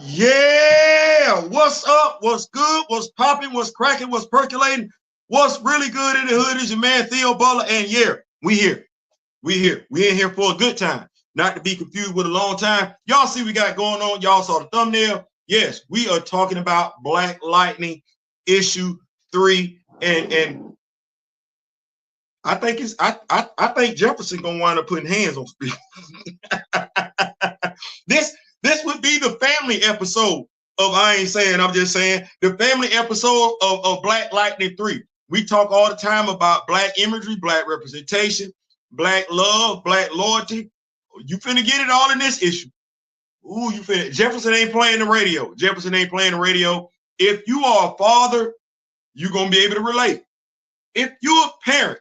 Yeah, what's up? What's good? What's popping? What's cracking? What's percolating? What's really good in the hood is your man Theo Butler, and yeah, we here. We in here for a good time, not to be confused with a long time. Y'all see we got going on. Y'all saw the thumbnail. Yes, we are talking about Black Lightning issue 3, and I think I think Jefferson gonna wind up putting hands on people. This would be the family episode of I Ain't Saying, I'm Just Saying, the family episode of Black Lightning 3. We talk all the time about Black imagery, Black representation, Black love, Black loyalty. You finna get it all in this issue. Ooh, you finna. Jefferson ain't playing the radio. Jefferson ain't playing the radio. If you are a father, you're gonna be able to relate. If you're a parent,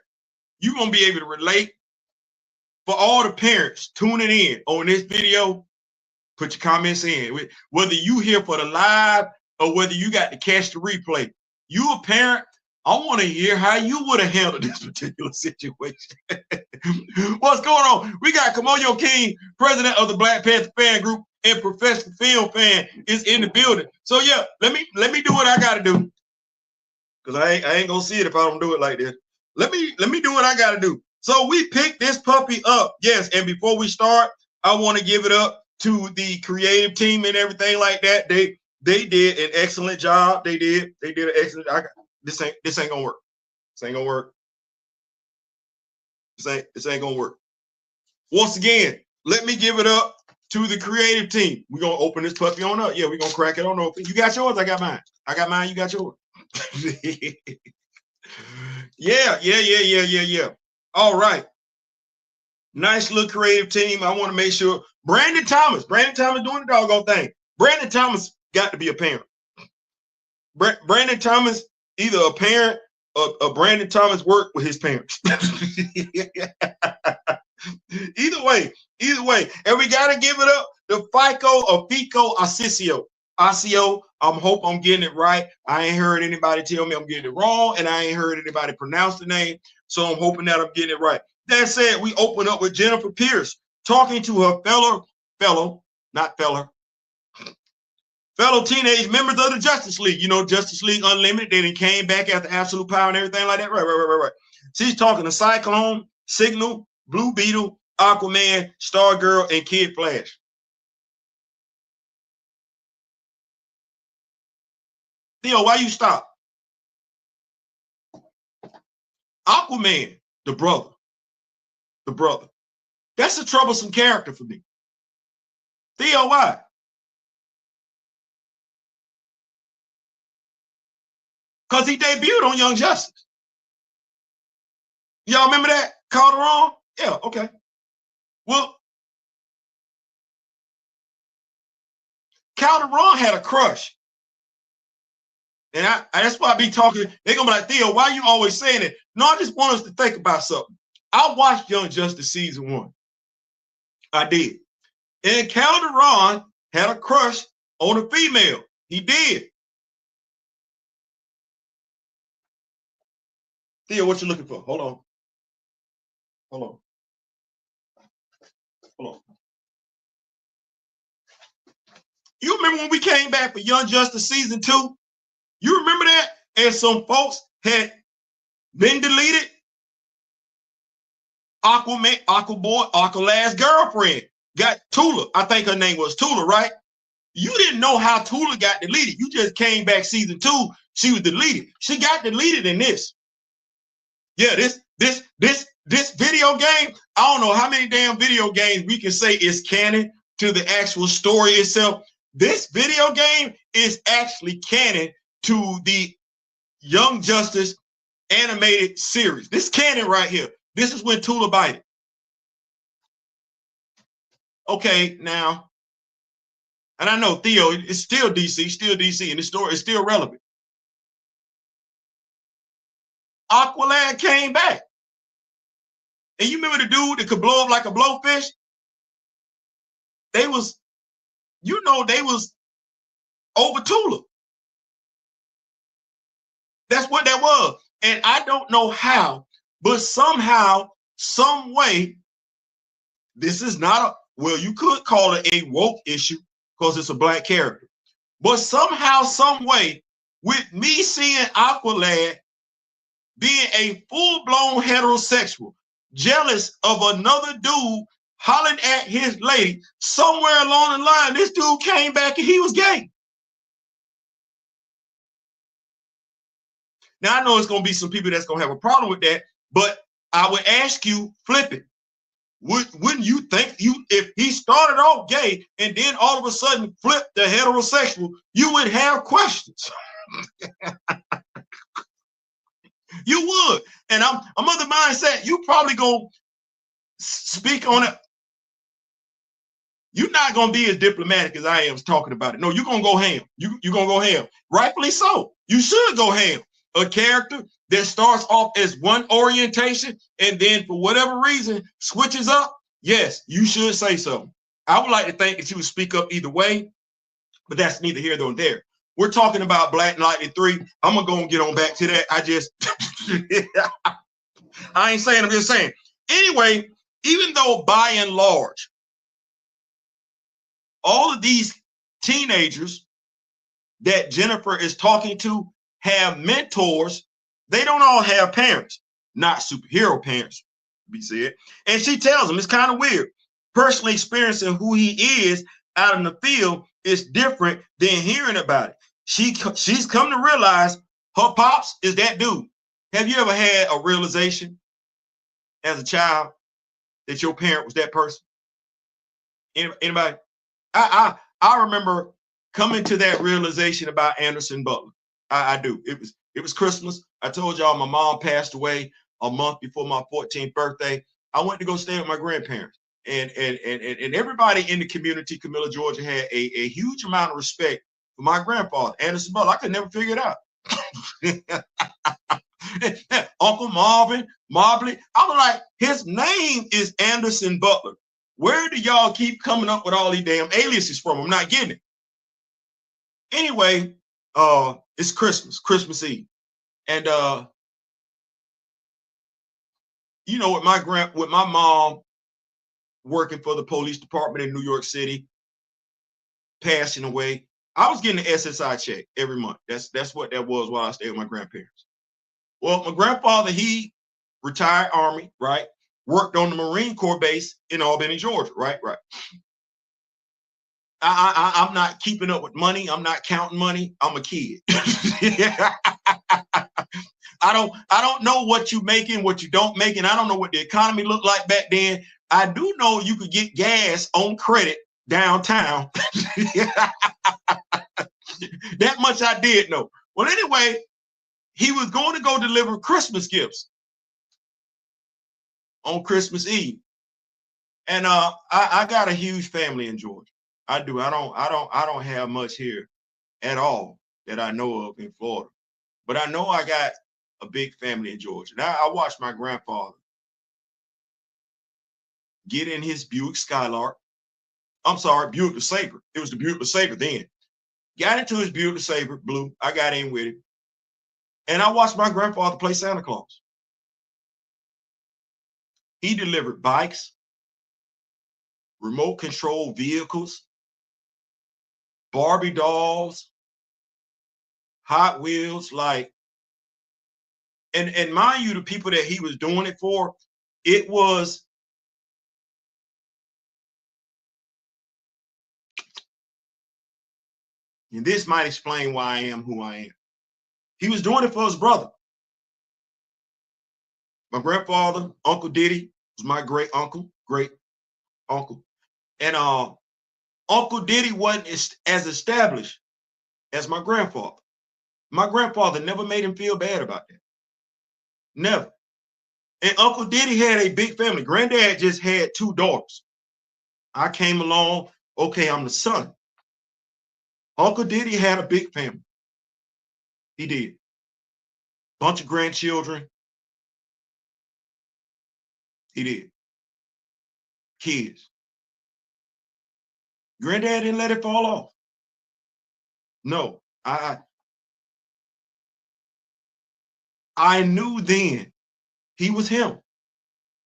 you're gonna be able to relate. For all the parents tuning in on this video, put your comments in. Whether you here for the live or whether you got to catch the replay. You a parent, I want to hear how you would have handled this particular situation. What's going on? We got Kamoyo King, president of the Black Panther fan group and professional film fan, is in the building. So yeah, let me do what I gotta do. Because I ain't gonna see it if I don't do it like this. Let me do what I gotta do. So we picked this puppy up. Yes, and before we start, I want to give it up to the creative team and everything like that. They did an excellent job. They did an excellent. This ain't gonna work. This ain't gonna work. This ain't gonna work. Once again, let me give it up to the creative team. We're gonna open this puppy on up. Yeah, we're gonna crack it on open. You got yours, I got mine. I got mine, you got yours. Yeah. All right. Nice little creative team. I want to make sure Brandon Thomas doing the doggone thing. Brandon Thomas got to be a parent. Brandon Thomas, either a parent or Brandon Thomas worked with his parents. Either way. And we got to give it up to Fico Asisio. Hope I'm getting it right. I ain't heard anybody tell me I'm getting it wrong, and I ain't heard anybody pronounce the name. So I'm hoping that I'm getting it right. That said, we open up with Jennifer Pierce talking to her fellow teenage members of the Justice League. You know, Justice League Unlimited. They came back after Absolute Power and everything like that. Right. She's talking to Cyclone, Signal, Blue Beetle, Aquaman, Stargirl, and Kid Flash. Theo, why you stop? Aquaman, the brother. That's a troublesome character for me. Theo, why? Because he debuted on Young Justice. Y'all remember that? Calderon? Yeah, okay. Well, Calderon had a crush. And that's why I be talking. They're going to be like, Theo, why are you always saying it? No, I just want us to think about something. I watched Young Justice season 1. I did. And Calderon had a crush on a female. He did. Theo, what you looking for? Hold on. You remember when we came back for Young Justice season 2? You remember that? And some folks had been deleted. Aquaman, Aquaboy, Aqualast girlfriend got Tula. I think her name was Tula, right? You didn't know how Tula got deleted. You just came back season 2. She was deleted. She got deleted in this. Yeah, this video game. I don't know how many damn video games we can say is canon to the actual story itself. This video game is actually canon to the Young Justice animated series. This canon right here. This is when Tula bited. Okay, now, and I know Theo, it's still DC, and the story is still relevant. Aqualad came back. And you remember the dude that could blow up like a blowfish? They was over Tula. That's what that was. And I don't know how, but somehow, some way, this is not well, you could call it a woke issue because it's a black character. But somehow, some way, with me seeing Aqualad being a full-blown heterosexual, jealous of another dude hollering at his lady, somewhere along the line, this dude came back and he was gay. Now, I know it's going to be some people that's going to have a problem with that, but I would ask you, flip it. Wouldn't you think if he started off gay and then all of a sudden flipped the heterosexual, you would have questions? You would. And I'm of the mindset, you probably going to speak on it. You're not going to be as diplomatic as I am talking about it. No, you're going to go ham. You're going to go ham. Rightfully so. You should go ham. A character that starts off as one orientation and then for whatever reason switches up, yes, you should say something. I would like to think that you would speak up either way, but that's neither here nor there. We're talking about Black Lightning 3. I'm going to go and get on back to that. I ain't saying, I'm just saying. Anyway, even though by and large, all of these teenagers that Jennifer is talking to have mentors, they don't all have parents, not superhero parents, be said. And she tells them it's kind of weird. Personally experiencing who he is out in the field is different than hearing about it. She's come to realize her pops is that dude. Have you ever had a realization as a child that your parent was that person? Anybody? I remember coming to that realization about Anderson Butler. I do. It was Christmas. I told y'all my mom passed away a month before my 14th birthday. I went to go stay with my grandparents. And everybody in the community, Camilla, Georgia, had a huge amount of respect for my grandfather, Anderson Butler. I could never figure it out. Uncle Marvin, Mobley. I was like, his name is Anderson Butler. Where do y'all keep coming up with all these damn aliases from? I'm not getting it. Anyway, it's Christmas Eve. And you know, with my mom working for the police department in New York City, passing away, I was getting an SSI check every month. That's what that was while I stayed with my grandparents. Well, my grandfather, he retired Army, right? Worked on the Marine Corps base in Albany, Georgia, right? I'm not keeping up with money. I'm not counting money. I'm a kid. I don't know what you making, what you don't make, and I don't know what the economy looked like back then. I do know you could get gas on credit downtown. That much I did know. Well, anyway, he was going to go deliver Christmas gifts on Christmas Eve. And I got a huge family in Georgia. I do. I don't have much here at all that I know of in Florida. But I know I got a big family in Georgia. Now I watched my grandfather get in his Buick Skylark. I'm sorry, Buick LeSabre. It was the Buick LeSabre then. Got into his Buick LeSabre blue. I got in with him. And I watched my grandfather play Santa Claus. He delivered bikes, remote control vehicles, Barbie dolls, Hot Wheels, like, and mind you, the people that he was doing it for, it was, and this might explain why I am who I am. He was doing it for his brother. My grandfather, Uncle Diddy, was my great uncle. And Uncle Diddy wasn't as established as my grandfather. My grandfather never made him feel bad about that. Never. And Uncle Diddy had a big family. Granddad just had 2 daughters. I came along, okay, I'm the son. Uncle Diddy had a big family. He did. Bunch of grandchildren. He did. Kids. Granddad didn't let it fall off. No, I knew then he was him.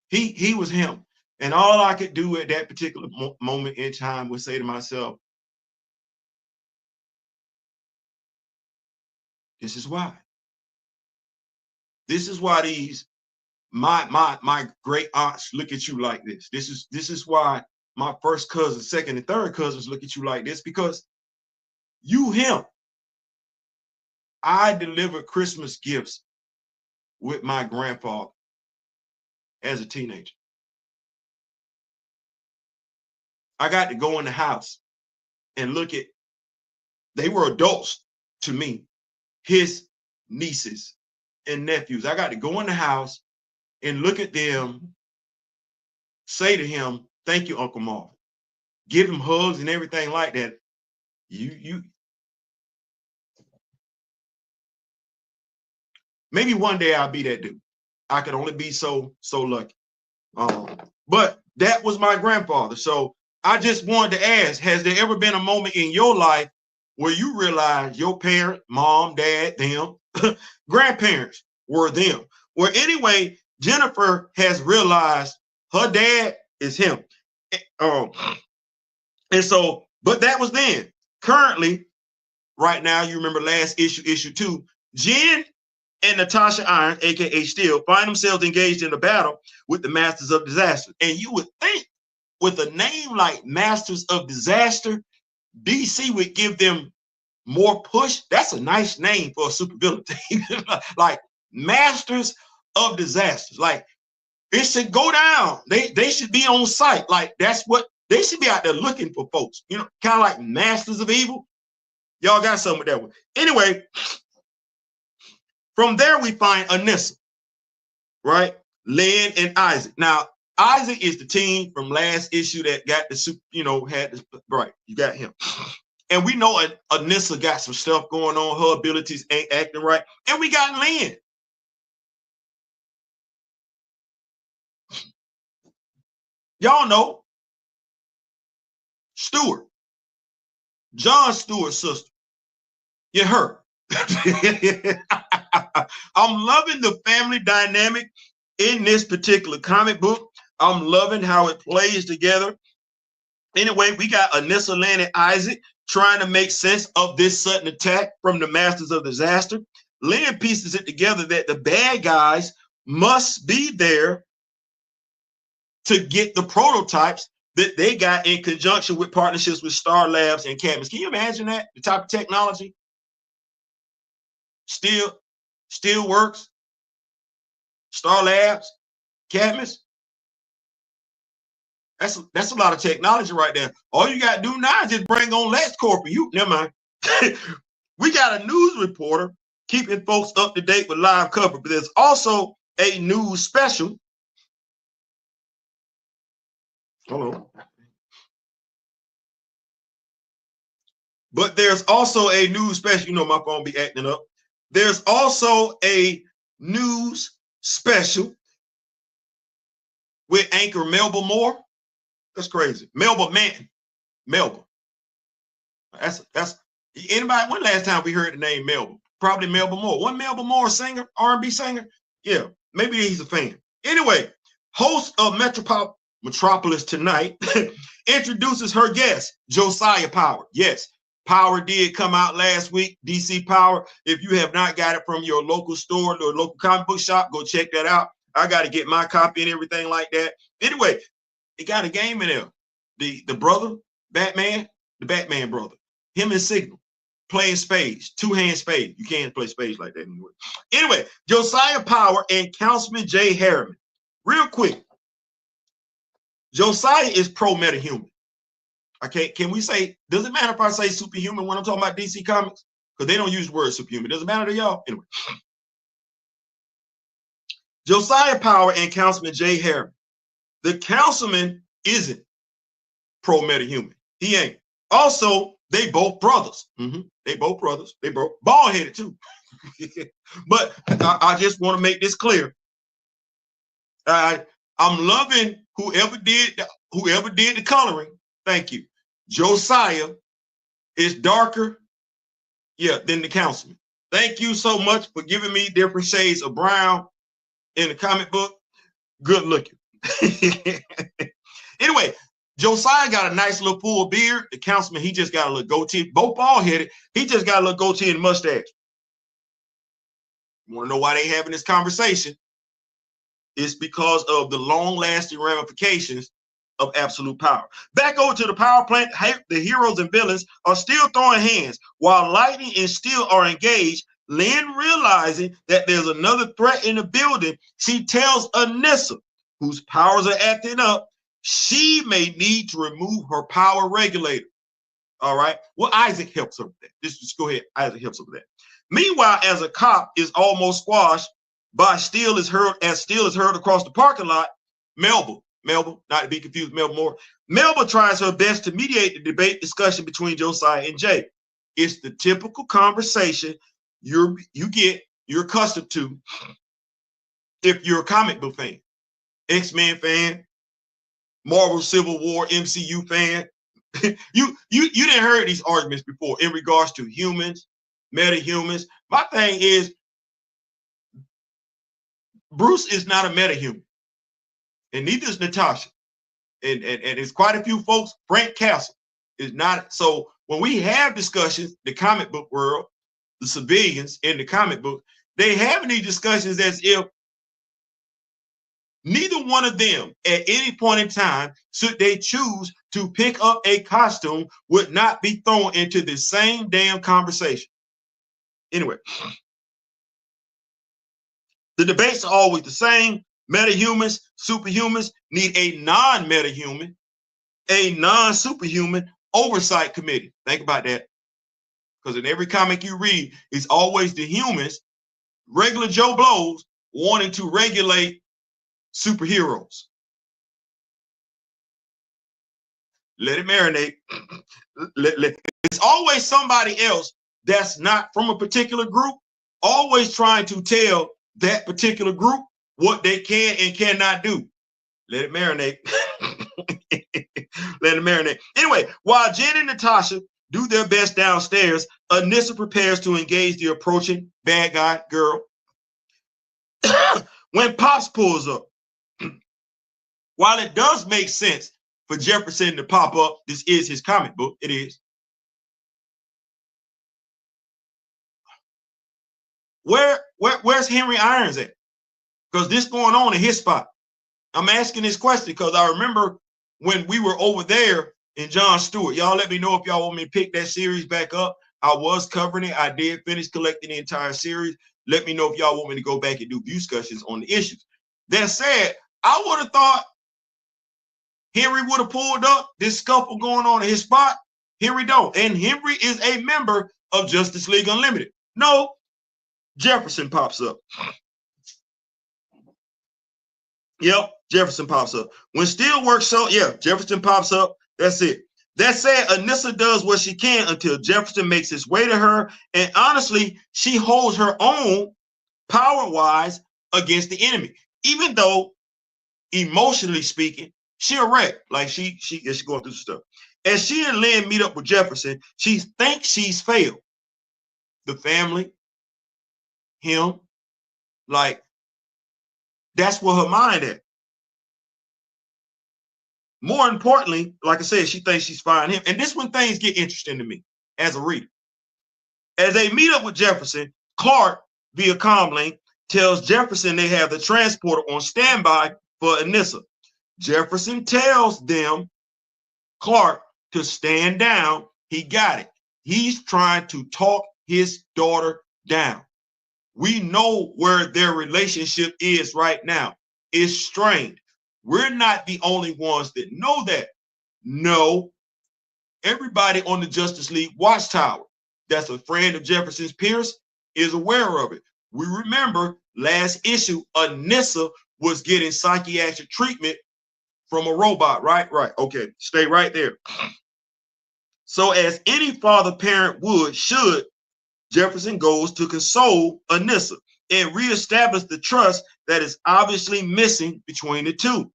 He was him. And all I could do at that particular moment in time was say to myself, This is why. This is why these my great aunts look at you like this. This is why my first cousin, second, and third cousins look at you like this, because you him. I delivered Christmas gifts with my grandfather as a teenager. I got to go in the house and look at, they were adults to me, his nieces and nephews. I got to go in the house and look at them, say to him, thank you, Uncle Marvin. Give him hugs and everything like that. Maybe one day I'll be that dude. I could only be so lucky. But that was my grandfather. So I just wanted to ask, has there ever been a moment in your life where you realize your parent, mom, dad, them, grandparents were them? Well, anyway, Jennifer has realized her dad is him. And so, but that was then. Currently, right now, you remember last issue 2, Jen and Natasha Irons, aka Steel, find themselves engaged in a battle with the Masters of Disaster. And you would think with a name like Masters of Disaster, DC would give them more push. That's a nice name for a supervillain team. Like Masters of Disasters. Like it should go down. They should be on site. Like that's what they should be out there looking for folks. You know, kind of like Masters of Evil. Y'all got something with that one. Anyway, from there we find Anissa, right? Lynn and Isaac. Now, Isaac is the team from last issue that got the, you know, had this, right? You got him. And we know Anissa got some stuff going on. Her abilities ain't acting right. And we got Lynn. Y'all know Stewart, John Stewart's sister. Yeah, her. I'm loving the family dynamic in this particular comic book. I'm loving how it plays together. Anyway, we got Anissa, Lynn, and Isaac trying to make sense of this sudden attack from the Masters of Disaster. Lynn pieces it together that the bad guys must be there to get the prototypes that they got in conjunction with partnerships with Star Labs and Cadmus. Can you imagine that? The type of technology still works. Star Labs, Cadmus. That's a lot of technology right there. All you got to do now is just bring on LexCorp. You never mind. We got a news reporter keeping folks up to date with live coverage, but there's also a news special. Hold on. But there's also a news special. You know my phone be acting up. There's also a news special with anchor Melba Moore. That's crazy. Melba Manton. Melba. That's anybody. When last time we heard the name Melba? Probably Melba Moore. One Melba Moore singer, R&B singer. Yeah, maybe he's a fan. Anyway, host of Metropolis Tonight introduces her guest, Josiah Power. Yes, Power did come out last week. DC Power. If you have not got it from your local store or local comic book shop, go check that out. I got to get my copy and everything like that. Anyway, it got a game in there. The brother, Batman, the Batman brother, him and Signal playing spades, two-hand spades. You can't play spades like that anyway. Anyway, Josiah Power and Councilman Jay Harriman. Real quick, Josiah is pro-metahuman. Okay, can we say, does it matter if I say superhuman when I'm talking about DC Comics? Because they don't use the word superhuman. Does it matter to y'all? Anyway. Josiah Power and Councilman Jay Harriman. The councilman isn't pro-metahuman. He ain't. Also, they both brothers. They both brothers. They both bald-headed too. But I just want to make this clear. I'm loving whoever did the coloring. Thank you. Josiah is darker, than the councilman. Thank you so much for giving me different shades of brown in the comic book. Good looking. Anyway, Josiah got a nice little full beard. The councilman, he just got a little goatee. Both bald-headed. He just got a little goatee and mustache. You want to know why they having this conversation? It's because of the long-lasting ramifications of absolute power. Back over to the power plant, the heroes and villains are still throwing hands. While Lightning and Steel are engaged, Lynn, realizing that there's another threat in the building, she tells Anissa, whose powers are acting up, she may need to remove her power regulator. All right. Well, Isaac helps her with that. Just go ahead. Isaac helps her with that. Meanwhile, as a cop is almost squashed by Steel is heard across the parking lot, Melba, not to be confused, Melba Moore. Melba tries her best to mediate the debate discussion between Josiah and Jay. It's the typical conversation you're accustomed to if you're a comic book fan, X-Men fan, Marvel Civil War MCU fan. you didn't heard these arguments before in regards to humans, metahumans. My thing is, Bruce is not a metahuman, and neither is Natasha, and it's quite a few folks. Frank Castle is not. So when we have discussions, the comic book world, the civilians in the comic book, they having these discussions as if neither one of them at any point in time, should they choose to pick up a costume, would not be thrown into the same damn conversation. Anyway, the debates are always the same. Metahumans, superhumans need a non-metahuman, a non-superhuman oversight committee. Think about that. Because in every comic you read, it's always the humans, regular Joe Blows, wanting to regulate superheroes. Let it marinate. It's always somebody else that's not from a particular group, always trying to tell that particular group what they can and cannot do. Let it marinate. Let it marinate. Anyway, while Jen and Natasha do their best downstairs, Anissa prepares to engage the approaching bad guy girl. When Pops pulls up, while it does make sense for Jefferson to pop up, this is his comic book, it is. Where's Henry Irons at? Because this going on in his spot. I'm asking this question because I remember when we were over there in Jon Stewart. Y'all let me know if y'all want me to pick that series back up. I was covering it. I did finish collecting the entire series. Let me know if y'all want me to go back and do view discussions on the issues. That said, I would have thought Henry would have pulled up, this scuffle going on in his spot. Henry don't. And Henry is a member of Justice League Unlimited. No, Jefferson pops up. Yep, Jefferson pops up. When Steel works, so yeah, Jefferson pops up. That's it. That said, Anissa does what she can until Jefferson makes his way to her. And honestly, she holds her own power-wise against the enemy. Even though, emotionally speaking, she a wreck. Like she going through stuff. As she and Lynn meet up with Jefferson, she thinks she's failed. The family, him, like, that's where her mind at. More importantly, like I said, she thinks she's firing him. And this when things get interesting to me as a reader. As they meet up with Jefferson, Clark, via comlink, tells Jefferson they have the transporter on standby for Anissa. Jefferson tells them, Clark, to stand down. He got it. He's trying to talk his daughter down. We know where their relationship is right now. It's strained. We're not the only ones that know that. No, everybody on the Justice League Watchtower that's a friend of Jefferson Pierce is aware of it. We remember last issue, Anissa was getting psychiatric treatment from a robot, right? Right. Okay. Stay right there. So as any father parent should, Jefferson goes to console Anissa and reestablish the trust that is obviously missing between the two.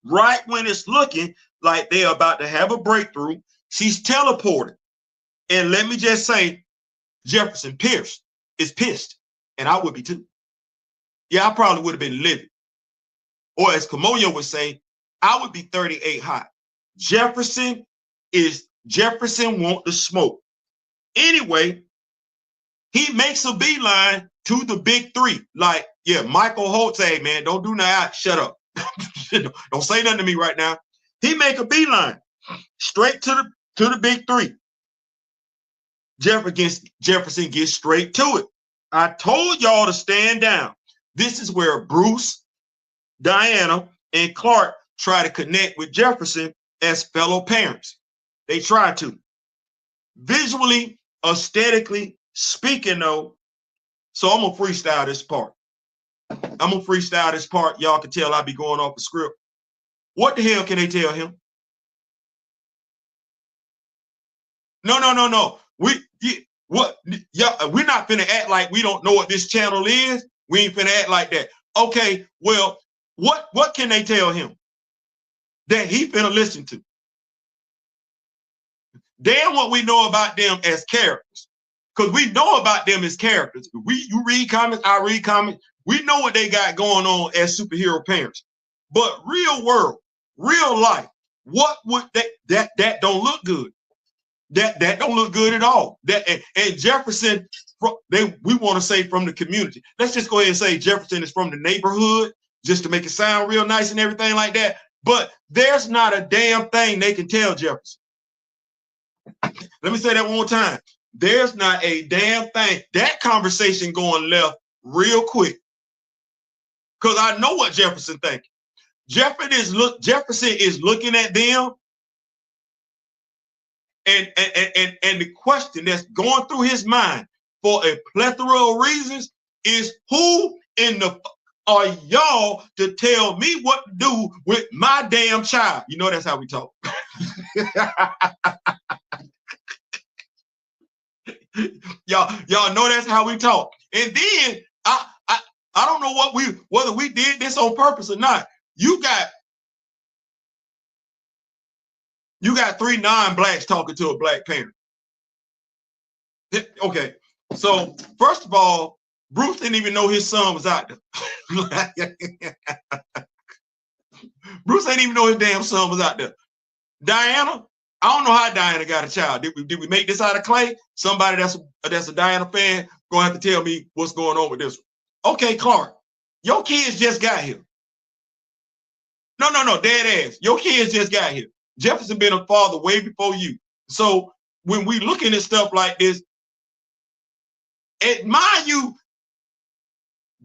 Right when it's looking like they're about to have a breakthrough, she's teleported. And let me just say, Jefferson Pierce is pissed, and I would be too. Yeah, I probably would have been livid. Or as Kamoyo would say, I would be 38 hot. Jefferson want the smoke. Anyway, he makes a beeline to the big three. Like, yeah, Michael Holtz, hey, man, don't do nothing. Shut up. Don't say nothing to me right now. He make a beeline straight to the big three. Jefferson gets straight to it. I told y'all to stand down. This is where Bruce, Diana, and Clark try to connect with Jefferson as fellow parents. They try to. Visually, aesthetically speaking, though, so I'm gonna freestyle this part. Y'all can tell I be going off the script. What the hell can they tell him? No. We're not finna act like we don't know what this channel is. We ain't finna act like that. Okay, well, what can they tell him that he finna listen to? Damn what we know about them as characters. Because we know about them as characters. You read comments, I read comments. We know what they got going on as superhero parents. But real world, real life, what would that don't look good? That don't look good at all. And Jefferson, we want to say from the community. Let's just go ahead and say Jefferson is from the neighborhood, just to make it sound real nice and everything like that. But there's not a damn thing they can tell Jefferson. Let me say that one more time. There's not a damn thing. That conversation going left real quick. Because I know what Jefferson thinking. Jefferson is looking at them. And the question that's going through his mind for a plethora of reasons is, who in the are y'all to tell me what to do with my damn child? You know, that's how we talk. Y'all know that's how we talk. And then I don't know whether we did this on purpose or not. You got 3 non-blacks talking to a black parent. Okay, so first of all, Bruce didn't even know his son was out there. Bruce ain't even know his damn son was out there. Diana, I don't know how Diana got a child. Did we make this out of clay? Somebody that's a Diana fan gonna have to tell me what's going on with this one. Okay, Clark, your kids just got here. No, dead ass. Your kids just got here. Jefferson been a father way before you. So when we looking at stuff like this, admire you,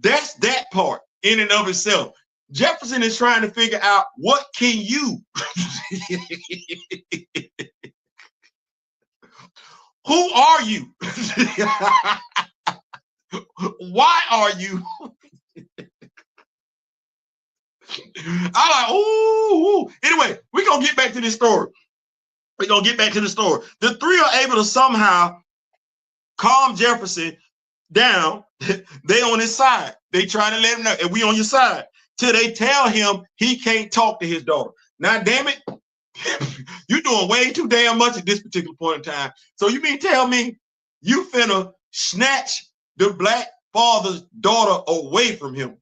that's that part in and of itself. Jefferson is trying to figure out, what can you? Who are you? Why are you? I like, ooh. Anyway, we're gonna get back to this story. The three are able to somehow calm Jefferson down. They on his side. They trying to let him know, and we on your side. Till they tell him he can't talk to his daughter. Now, damn it, you're doing way too damn much at this particular point in time. So you mean tell me you finna snatch the black father's daughter away from him?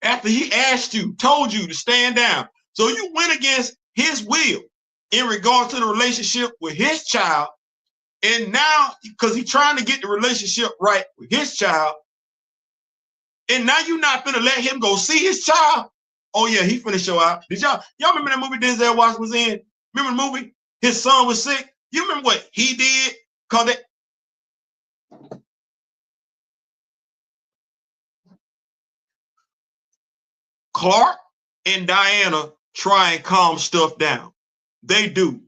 After he asked you, told you to stand down. So you went against his will in regards to the relationship with his child. And now, because he's trying to get the relationship right with his child, and now you're not finna let him go see his child. Oh yeah, he finna show out. Did y'all remember that movie Denzel Washington was in? Remember the movie? His son was sick. You remember what he did? Called it. Clark and Diana try and calm stuff down. They do.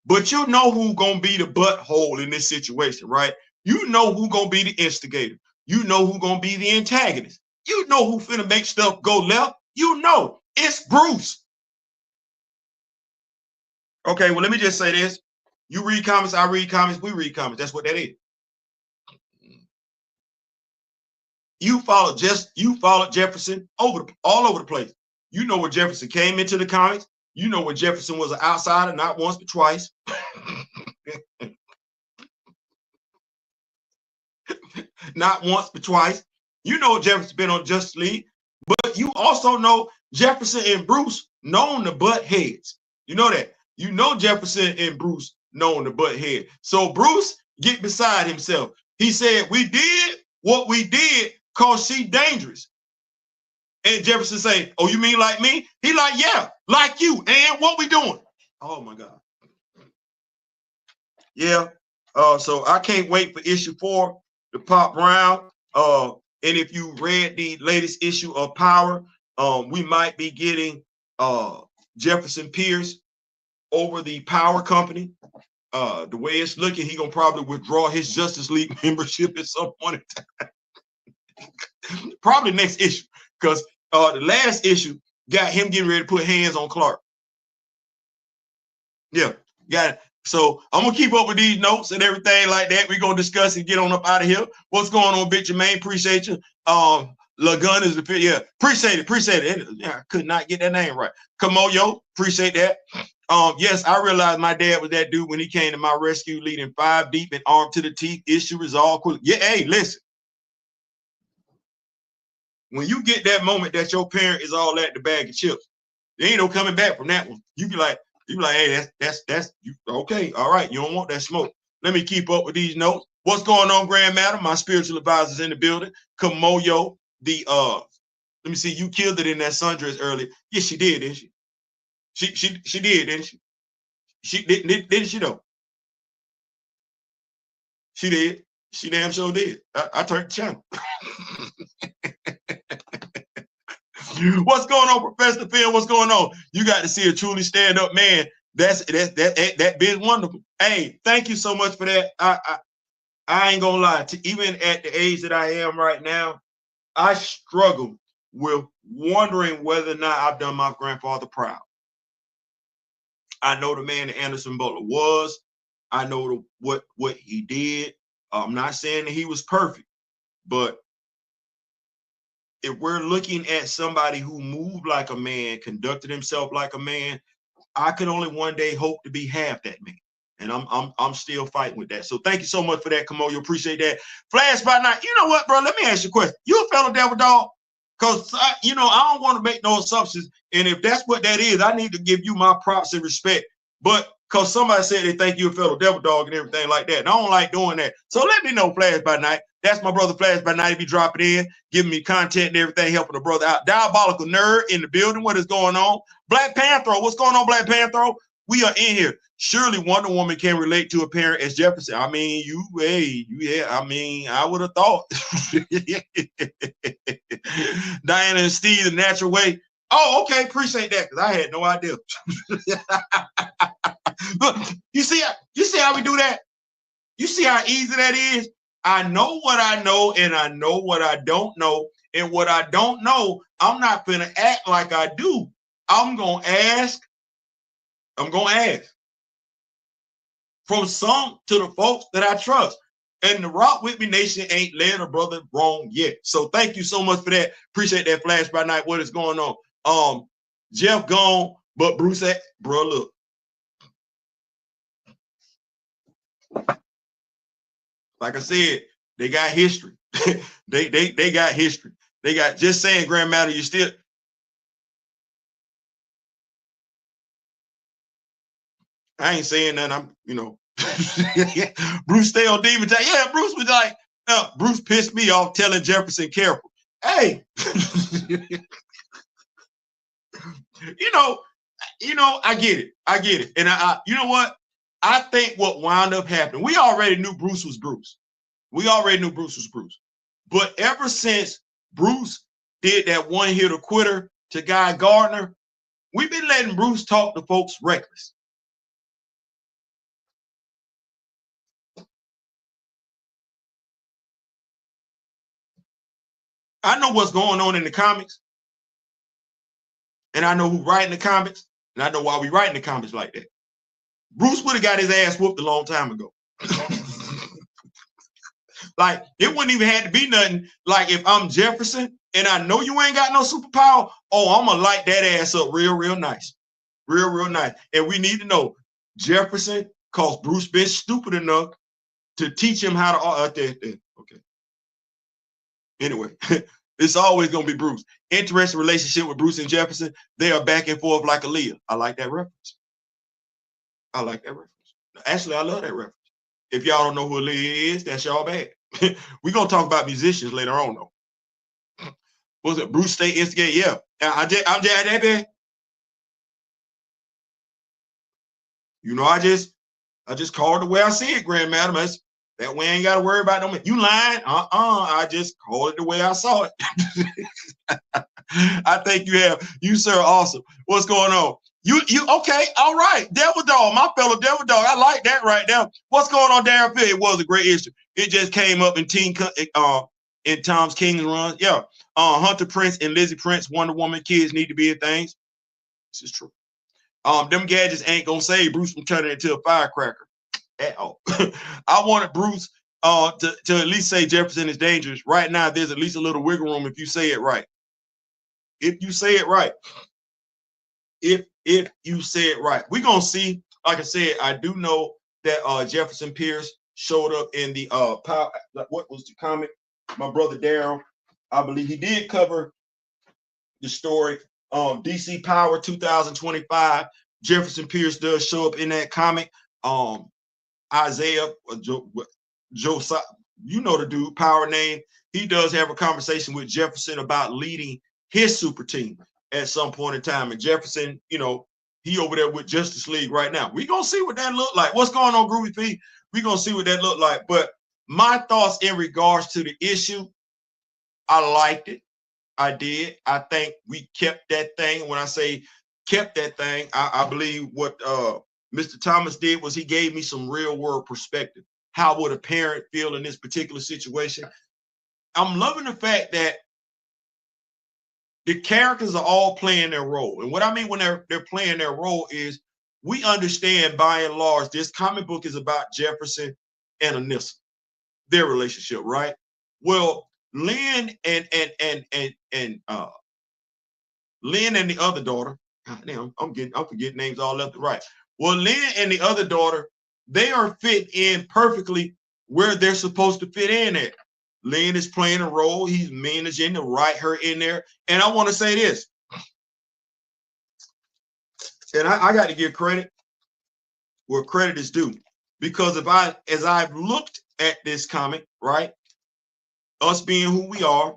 But you know who's gonna be the butthole in this situation, right? You know who's gonna be the instigator. You know who's gonna be the antagonist. You know who finna make stuff go left. You know it's Bruce. Okay, well, let me just say this. You read comments, I read comments, we read comments. That's what that is. You followed Jefferson all over the place. You know where Jefferson came into the comments. You know where Jefferson was an outsider, not once but twice. Not once but twice. You know Jefferson been on Justice League, but you also know Jefferson and Bruce known to butt heads. You know that. You know Jefferson and Bruce known to butt head. So Bruce get beside himself. He said, we did what we did because she dangerous. And Jefferson say, oh, you mean like me? He like, yeah, like you. And what we doing? Oh my God. Yeah. So I can't wait for issue 4 to pop around. And if you read the latest issue of Power, we might be getting Jefferson Pierce over the Power Company. The way it's looking, he gonna probably withdraw his Justice League membership at some point in time. Probably next issue, because the last issue got him getting ready to put hands on Clark. Yeah, got it. So I'm gonna keep up with these notes and everything like that. We're gonna discuss and get on up out of here. What's going on, Big Jermaine? Appreciate you. Lagun is the yeah, appreciate it. Yeah, I could not get that name right. Kamoyo, appreciate that. Yes, I realized my dad was that dude when he came to my rescue, leading 5 deep and armed to the teeth. Issue resolved quick. Yeah, hey, listen. When you get that moment that your parent is all at the bag of chips, there ain't no coming back from that one. You be like, hey, that's you okay, all right. You don't want that smoke. Let me keep up with these notes. What's going on, Grand Madam? My spiritual advisor's in the building. Kamoyo, let me see, you killed it in that sundress earlier. Yes, she did, didn't she? She did, didn't she? She didn't she though? She did. She damn sure did. I turned the channel. What's going on, Professor Phil? What's going on? You got to see a truly stand-up man. That big wonderful. Hey, thank you so much for that. I ain't gonna lie. Even at the age that I am right now, I struggle with wondering whether or not I've done my grandfather proud. I know the man that Anderson Butler was. I know what he did. I'm not saying that he was perfect, but if we're looking at somebody who moved like a man, conducted himself like a man, I could only one day hope to be half that man. And I'm still fighting with that. So thank you so much for that, Kamoyo. Appreciate that. Flash by night. You know what, bro? Let me ask you a question. You a fellow devil dog? Because I don't want to make no assumptions. And if that's what that is, I need to give you my props and respect. But because somebody said they think you a fellow devil dog and everything like that. And I don't like doing that. So let me know, Flash by night. That's my brother Flash by night. If you drop it in, giving me content and everything, helping the brother out. Diabolical nerd in the building. What is going on? Black Panther. What's going on, Black Panther? We are in here. Surely Wonder Woman can relate to a parent as Jefferson. I mean, I would have thought. Diana and Steve, the natural way. Oh, okay. Appreciate that, because I had no idea. Look, you see how we do that? You see how easy that is? I know what I know, and I know what I don't know. And what I don't know, I'm not gonna act like I do. I'm gonna ask. From some to the folks that I trust. And the Rock With Me Nation ain't led a brother wrong yet. So thank you so much for that. Appreciate that, Flash by night. What is going on? Jeff gone, but Bruce at, bro, look. Like I said, they got history. they got history. They got, just saying, Grandmaster, you still. I ain't saying that. Bruce stay on demon time. Yeah, Bruce was like, Bruce pissed me off telling Jefferson careful. Hey, I get it. And I you know what? I think what wound up happening, we already knew Bruce was Bruce. But ever since Bruce did that one-hitter quitter to Guy Gardner, we've been letting Bruce talk to folks reckless. I know what's going on in the comics, and I know who writing the comics, and I know why we writing the comics like that. Bruce would have got his ass whooped a long time ago. Like, it wouldn't even have to be nothing. Like, if I'm Jefferson and I know you ain't got no superpower, I'm gonna light that ass up real nice. Real nice. And we need to know Jefferson, cause Bruce been stupid enough to teach him how to okay. Anyway, It's always going to be Bruce. Interesting relationship with Bruce and Jefferson. They are back and forth like Aaliyah. I like that reference. I like that reference. Actually, I love that reference. If y'all don't know who Aaliyah is, that's y'all bad. We're going to talk about musicians later on, though. Was it Bruce State Instigate? Yeah. I'm just that bad. You know, I just call it the way I see it, Grand Madam. That way I ain't got to worry about no. You lying? I just call it the way I saw it. I think you sir, awesome. What's going on? You okay? All right, Devil Dog, my fellow Devil Dog. I like that right now. What's going on, Darren Phil? It was a great issue. It just came up in Tom's King's run. Yeah, Hunter Prince and Lizzie Prince, Wonder Woman kids need to be in things. This is true. Them gadgets ain't gonna save Bruce from turning into a firecracker at all. I wanted Bruce to at least say Jefferson is dangerous. Right now, there's at least a little wiggle room if you say it right. If you say it right. If you say it right. We're gonna see. Like I said, I do know that Jefferson Pierce showed up in the Power. What was the comic? My brother Daryl, I believe he did cover the story. DC Power 2025. Jefferson Pierce does show up in that comic. Isaiah, Josiah, you know the dude, Power name. He does have a conversation with Jefferson about leading his super team at some point in time. And Jefferson, you know, he over there with Justice League right now. We're going to see what that look like. What's going on, Groovy P? We're going to see what that look like. But my thoughts in regards to the issue, I liked it. I did. I think we kept that thing. When I say kept that thing, I believe what Mr. Thomas did was he gave me some real world perspective. How would a parent feel in this particular situation? I'm loving the fact that the characters are all playing their role. And what I mean when they're playing their role is we understand by and large this comic book is about Jefferson and Anissa, their relationship, right? Well, Lynn and Lynn and the other daughter, damn, I'm forgetting names all left and right. Well, Lynn and the other daughter, they are fit in perfectly where they're supposed to fit in at. Lynn is playing a role. He's managing to write her in there. And I want to say this. And I got to give credit where credit is due. Because as I've looked at this comic, right? Us being who we are,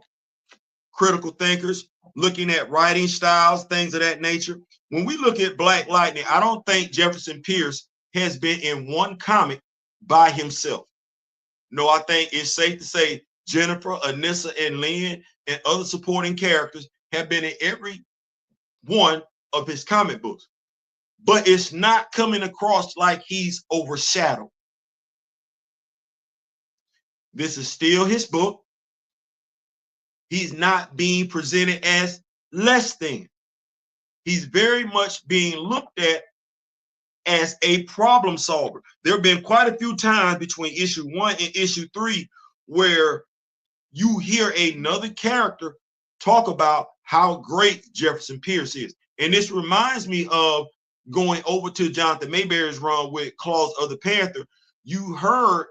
critical thinkers, looking at writing styles, things of that nature. When we look at Black Lightning, I don't think Jefferson Pierce has been in one comic by himself. No, I think it's safe to say Jennifer, Anissa, and Lynn, and other supporting characters have been in every one of his comic books. But it's not coming across like he's overshadowed. This is still his book. He's not being presented as less than. He's very much being looked at as a problem solver. There have been quite a few times between issue 1 and issue 3 where you hear another character talk about how great Jefferson Pierce is. And this reminds me of going over to Jonathan Mayberry's run with Claws of the Panther. You heard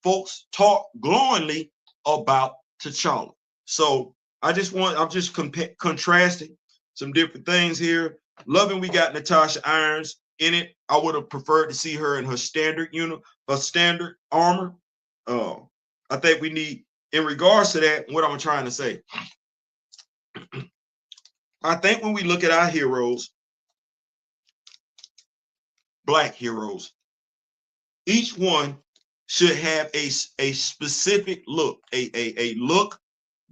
folks talk glowingly about T'Challa. So I'm just contrasting some different things here. Loving we got Natasha Irons in it. I would have preferred to see her in her standard standard armor. I think we need, in regards to that, what I'm trying to say. I think when we look at our heroes, Black heroes, each one should have a specific look, a look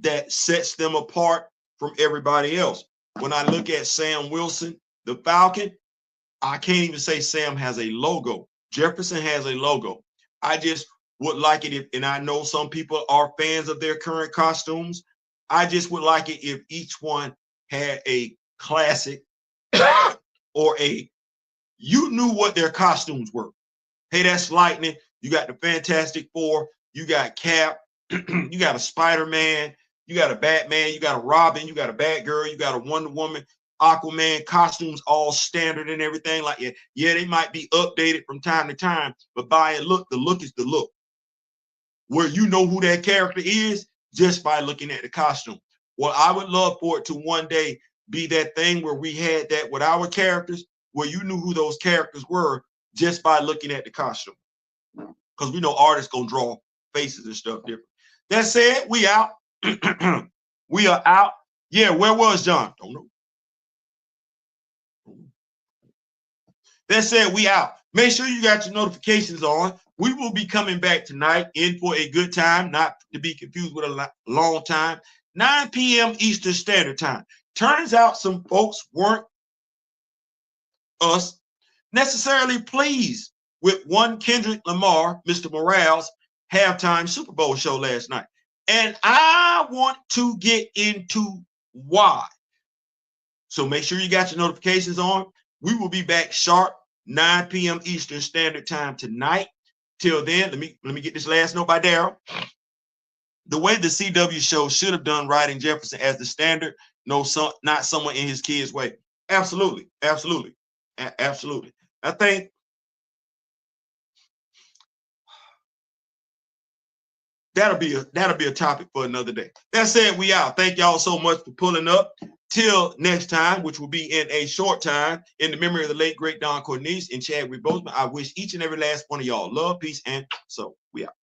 that sets them apart from everybody else. When I look at Sam Wilson, the Falcon, I can't even say Sam has a logo. Jefferson has a logo. I just would like it if, and I know some people are fans of their current costumes, I just would like it if each one had a classic or you knew what their costumes were. Hey, that's Lightning. You got the Fantastic Four. You got Cap. You got a Spider-Man. You got a Batman. You got a Robin. You got a Batgirl. You got a Wonder Woman. Aquaman. Costumes all standard and everything. Like, yeah, they might be updated from time to time, but by and look, the look is the look. Where you know who that character is just by looking at the costume. Well, I would love for it to one day be that thing where we had that with our characters, where you knew who those characters were just by looking at the costume. Because we know artists gonna draw faces and stuff different. That said, we out. We are out. Yeah, where was John? Don't know. That said, we out. Make sure you got your notifications on. We will be coming back tonight in for a good time, not to be confused with a long time. 9 p.m. Eastern Standard Time. Turns out some folks weren't us necessarily pleased with one Kendrick Lamar, Mr. Morale's halftime Super Bowl show last night. And I want to get into why. So make sure you got your notifications on. We will be back sharp 9 p.m. Eastern Standard Time tonight. Till then, let me get this last note by Daryl. The way the CW show should have done writing Jefferson as the standard, not someone in his kid's way. Absolutely, absolutely, absolutely. I think that'll be a topic for another day. That said, we out. Thank y'all so much for pulling up. Till next time, which will be in a short time, in the memory of the late great Don Cornelius and Chadwick Boseman, I wish each and every last one of y'all love, peace, and so we out.